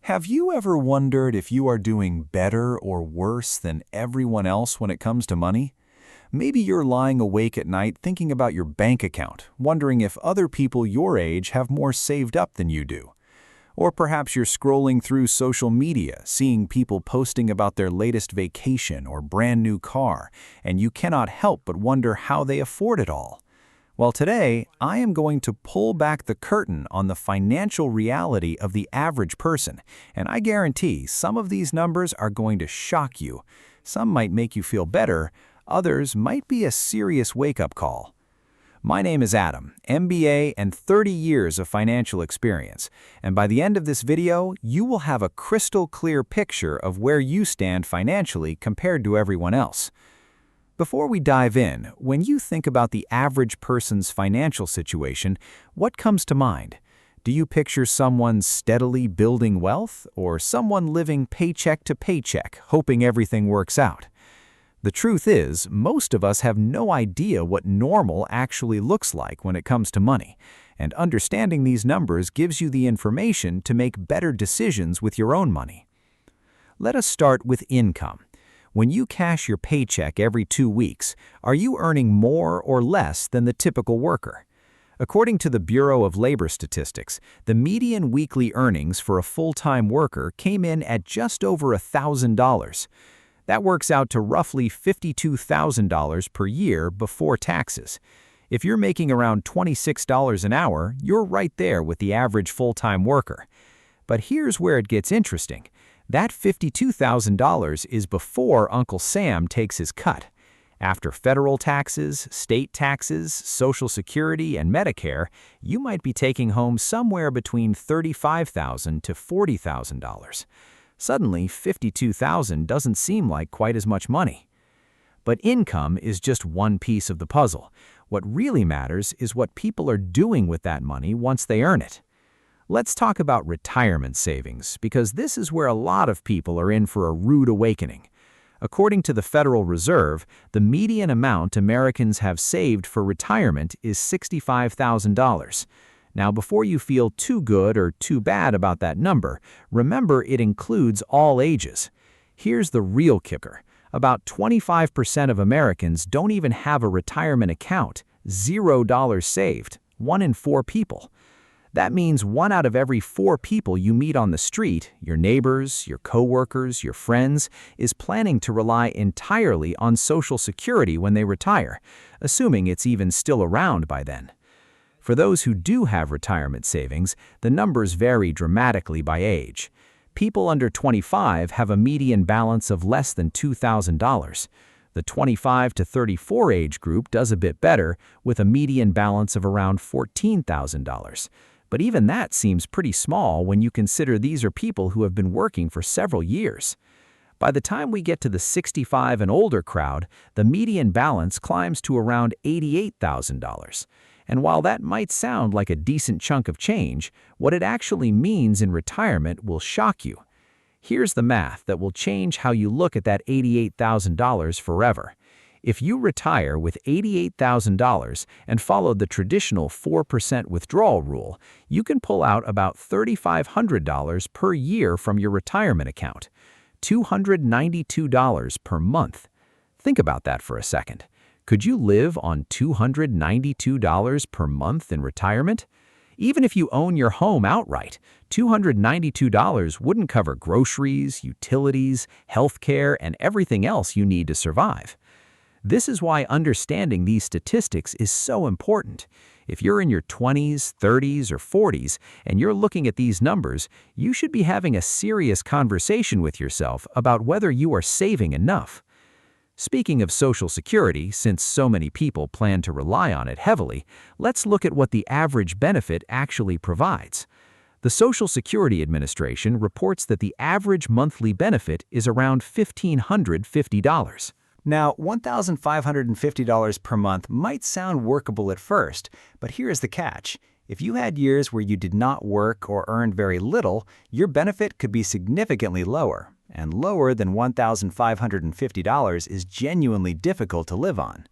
Have you ever wondered if you are doing better or worse than everyone else when it comes to money? Maybe you're lying awake at night thinking about your bank account, wondering if other people your age have more saved up than you do. Or perhaps you're scrolling through social media, seeing people posting about their latest vacation or brand new car, and you cannot help but wonder how they afford it all. Well, today, I am going to pull back the curtain on the financial reality of the average person, and I guarantee some of these numbers are going to shock you. Some might make you feel better, others might be a serious wake-up call. My name is Adam, MBA and 30 years of financial experience, and by the end of this video, you will have a crystal clear picture of where you stand financially compared to everyone else. Before we dive in, when you think about the average person's financial situation, what comes to mind? Do you picture someone steadily building wealth, or someone living paycheck to paycheck, hoping everything works out? The truth is, most of us have no idea what normal actually looks like when it comes to money, and understanding these numbers gives you the information to make better decisions with your own money. Let us start with income. When you cash your paycheck every 2 weeks, are you earning more or less than the typical worker? According to the Bureau of Labor Statistics, the median weekly earnings for a full-time worker came in at just over $1,000. That works out to roughly $52,000 per year before taxes. If you're making around $26 an hour, you're right there with the average full-time worker. But here's where it gets interesting. That $52,000 is before Uncle Sam takes his cut. After federal taxes, state taxes, Social Security, and Medicare, you might be taking home somewhere between $35,000 to $40,000. Suddenly, $52,000 doesn't seem like quite as much money. But income is just one piece of the puzzle. What really matters is what people are doing with that money once they earn it. Let's talk about retirement savings, because this is where a lot of people are in for a rude awakening. According to the Federal Reserve, the median amount Americans have saved for retirement is $65,000. Now, before you feel too good or too bad about that number, remember it includes all ages. Here's the real kicker. About 25% of Americans don't even have a retirement account, $0 saved, 1 in 4 people. That means 1 out of every 4 people you meet on the street, your neighbors, your coworkers, your friends, is planning to rely entirely on Social Security when they retire, assuming it's even still around by then. For those who do have retirement savings, the numbers vary dramatically by age. People under 25 have a median balance of less than $2,000. The 25 to 34 age group does a bit better, with a median balance of around $14,000. But even that seems pretty small when you consider these are people who have been working for several years. By the time we get to the 65 and older crowd, the median balance climbs to around $88,000. And while that might sound like a decent chunk of change, what it actually means in retirement will shock you. Here's the math that will change how you look at that $88,000 forever. If you retire with $88,000 and follow the traditional 4% withdrawal rule, you can pull out about $3,500 per year from your retirement account, $292 per month. Think about that for a second. Could you live on $292 per month in retirement? Even if you own your home outright, $292 wouldn't cover groceries, utilities, healthcare, and everything else you need to survive. This is why understanding these statistics is so important. If you're in your 20s, 30s, or 40s, and you're looking at these numbers, you should be having a serious conversation with yourself about whether you are saving enough. Speaking of Social Security, since so many people plan to rely on it heavily, let's look at what the average benefit actually provides. The Social Security Administration reports that the average monthly benefit is around $1,550. Now, $1,550 per month might sound workable at first, but here's the catch. If you had years where you did not work or earned very little, your benefit could be significantly lower, and lower than $1,550 is genuinely difficult to live on.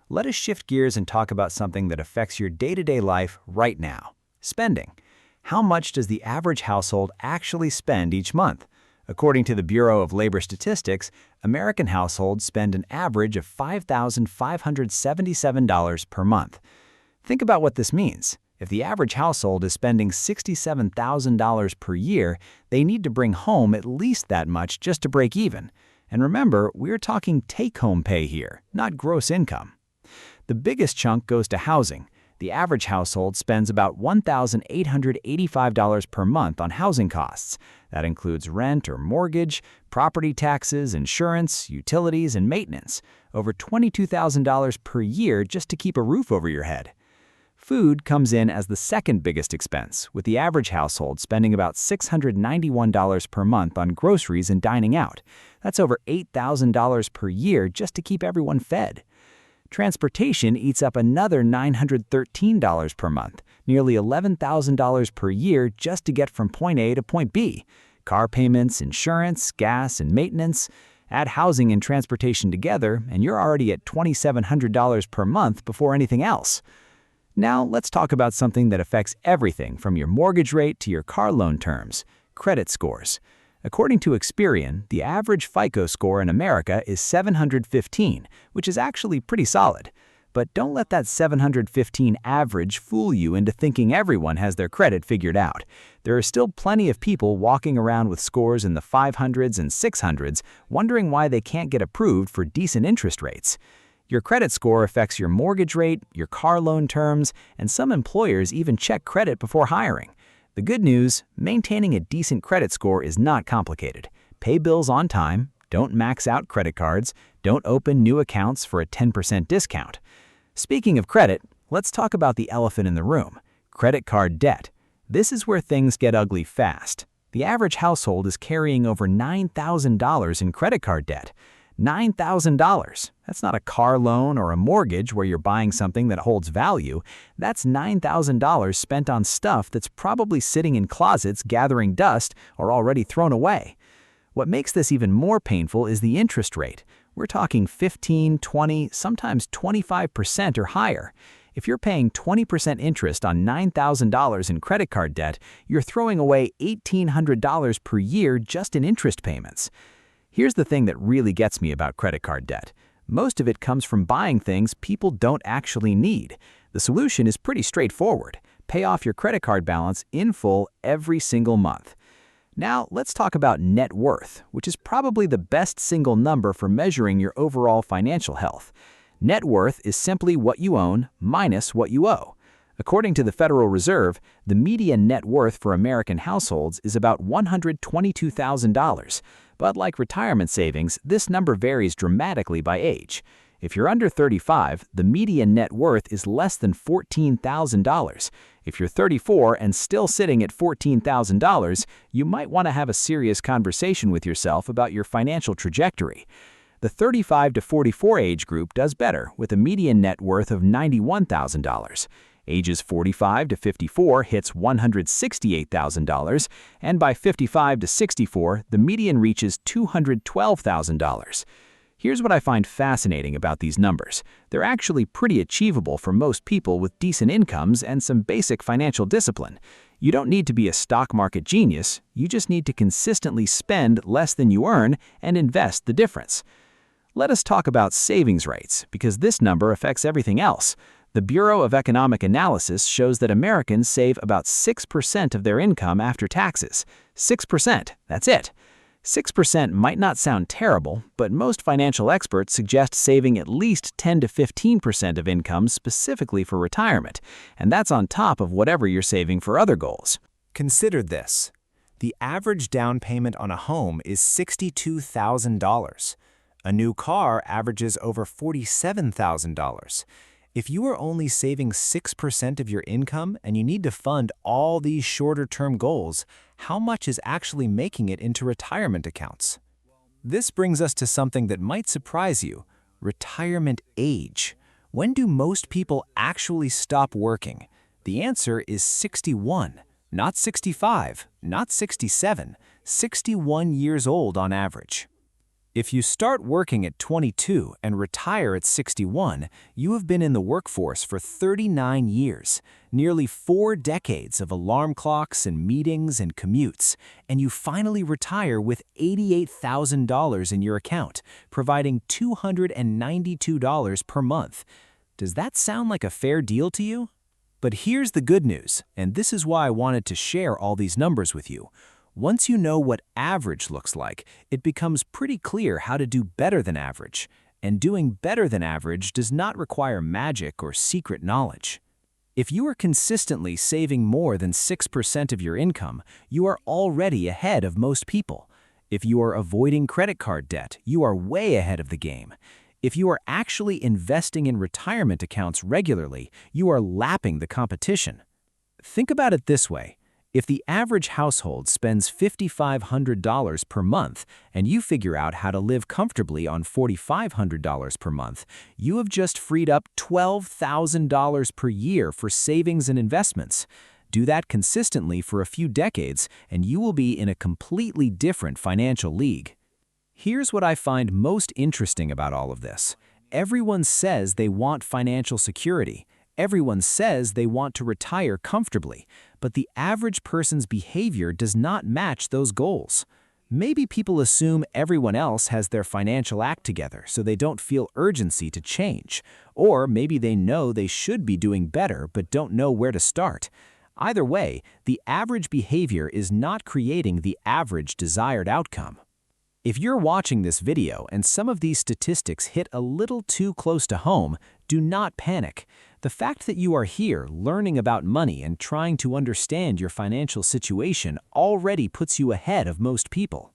Let us shift gears and talk about something that affects your day-to-day life right now: spending. How much does the average household actually spend each month? According to the Bureau of Labor Statistics, American households spend an average of $5,577 per month. Think about what this means. If the average household is spending $67,000 per year, they need to bring home at least that much just to break even. And remember, we're talking take-home pay here, not gross income. The biggest chunk goes to housing. The average household spends about $1,885 per month on housing costs. That includes rent or mortgage, property taxes, insurance, utilities, and maintenance. Over $22,000 per year just to keep a roof over your head. Food comes in as the second biggest expense, with the average household spending about $691 per month on groceries and dining out. That's over $8,000 per year just to keep everyone fed. Transportation eats up another $913 per month, nearly $11,000 per year just to get from point A to point B. Car payments, insurance, gas, and maintenance. Add housing and transportation together, and you're already at $2,700 per month before anything else. Now, let's talk about something that affects everything from your mortgage rate to your car loan terms: credit scores. According to Experian, the average FICO score in America is 715, which is actually pretty solid. But don't let that 715 average fool you into thinking everyone has their credit figured out. There are still plenty of people walking around with scores in the 500s and 600s, wondering why they can't get approved for decent interest rates. Your credit score affects your mortgage rate, your car loan terms, and some employers even check credit before hiring. The good news, maintaining a decent credit score is not complicated. Pay bills on time, don't max out credit cards, don't open new accounts for a 10% discount. Speaking of credit, let's talk about the elephant in the room: credit card debt. This is where things get ugly fast. The average household is carrying over $9,000 in credit card debt. $9,000. That's not a car loan or a mortgage where you're buying something that holds value. That's $9,000 spent on stuff that's probably sitting in closets gathering dust or already thrown away. What makes this even more painful is the interest rate. We're talking 15, 20, sometimes 25% or higher. If you're paying 20% interest on $9,000 in credit card debt, you're throwing away $1,800 per year just in interest payments. Here's the thing that really gets me about credit card debt. Most of it comes from buying things people don't actually need. The solution is pretty straightforward. Pay off your credit card balance in full every single month. Now, let's talk about net worth, which is probably the best single number for measuring your overall financial health. Net worth is simply what you own minus what you owe. According to the Federal Reserve, the median net worth for American households is about $122,000. But like retirement savings, this number varies dramatically by age. If you're under 35, the median net worth is less than $14,000. If you're 34 and still sitting at $14,000, you might want to have a serious conversation with yourself about your financial trajectory. The 35 to 44 age group does better, with a median net worth of $91,000. Ages 45 to 54 hits $168,000, and by 55 to 64, the median reaches $212,000. Here's what I find fascinating about these numbers. They're actually pretty achievable for most people with decent incomes and some basic financial discipline. You don't need to be a stock market genius, you just need to consistently spend less than you earn and invest the difference. Let us talk about savings rates, because this number affects everything else. The Bureau of Economic Analysis shows that Americans save about 6% of their income after taxes. 6%, that's it. 6% might not sound terrible, but most financial experts suggest saving at least 10 to 15% of income specifically for retirement, and that's on top of whatever you're saving for other goals. Consider this. The average down payment on a home is $62,000. A new car averages over $47,000. If you are only saving 6% of your income and you need to fund all these shorter-term goals, how much is actually making it into retirement accounts? This brings us to something that might surprise you: retirement age. When do most people actually stop working? The answer is 61, not 65, not 67, 61 years old on average. If you start working at 22 and retire at 61, you have been in the workforce for 39 years, nearly 4 decades of alarm clocks and meetings and commutes, and you finally retire with $88,000 in your account, providing $292 per month. Does that sound like a fair deal to you? But here's the good news, and this is why I wanted to share all these numbers with you. Once you know what average looks like, it becomes pretty clear how to do better than average. And doing better than average does not require magic or secret knowledge. If you are consistently saving more than 6% of your income, you are already ahead of most people. If you are avoiding credit card debt, you are way ahead of the game. If you are actually investing in retirement accounts regularly, you are lapping the competition. Think about it this way. If the average household spends $5,500 per month and you figure out how to live comfortably on $4,500 per month, you have just freed up $12,000 per year for savings and investments. Do that consistently for a few decades and you will be in a completely different financial league. Here's what I find most interesting about all of this. Everyone says they want financial security. Everyone says they want to retire comfortably, but the average person's behavior does not match those goals. Maybe people assume everyone else has their financial act together, so they don't feel urgency to change. Or maybe they know they should be doing better but don't know where to start. Either way, the average behavior is not creating the average desired outcome. If you're watching this video and some of these statistics hit a little too close to home, do not panic. The fact that you are here learning about money and trying to understand your financial situation already puts you ahead of most people.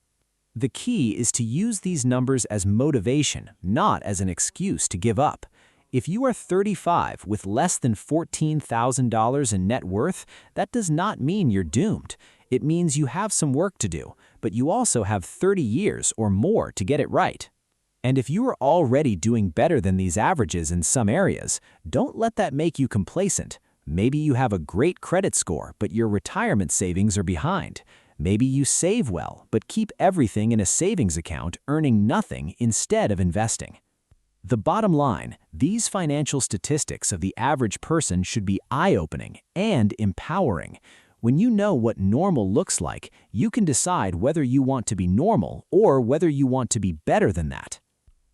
The key is to use these numbers as motivation, not as an excuse to give up. If you are 35 with less than $14,000 in net worth, that does not mean you're doomed. It means you have some work to do, but you also have 30 years or more to get it right. And if you are already doing better than these averages in some areas, don't let that make you complacent. Maybe you have a great credit score, but your retirement savings are behind. Maybe you save well, but keep everything in a savings account, earning nothing instead of investing. The bottom line, these financial statistics of the average person should be eye-opening and empowering. When you know what normal looks like, you can decide whether you want to be normal or whether you want to be better than that.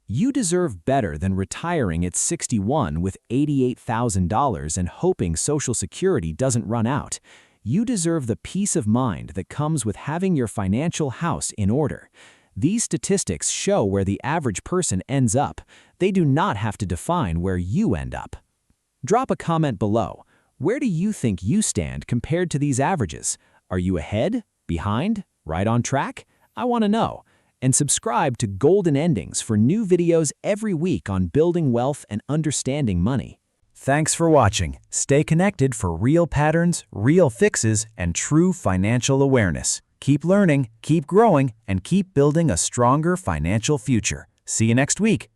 You deserve better than retiring at 61 with $88,000 and hoping Social Security doesn't run out. You deserve the peace of mind that comes with having your financial house in order. These statistics show where the average person ends up. They do not have to define where you end up. Drop a comment below. Where do you think you stand compared to these averages? Are you ahead, behind, right on track? I want to know. And subscribe to Golden Endings for new videos every week on building wealth and understanding money. Thanks for watching. Stay connected for real patterns, real fixes, and true financial awareness. Keep learning, keep growing, and keep building a stronger financial future. See you next week.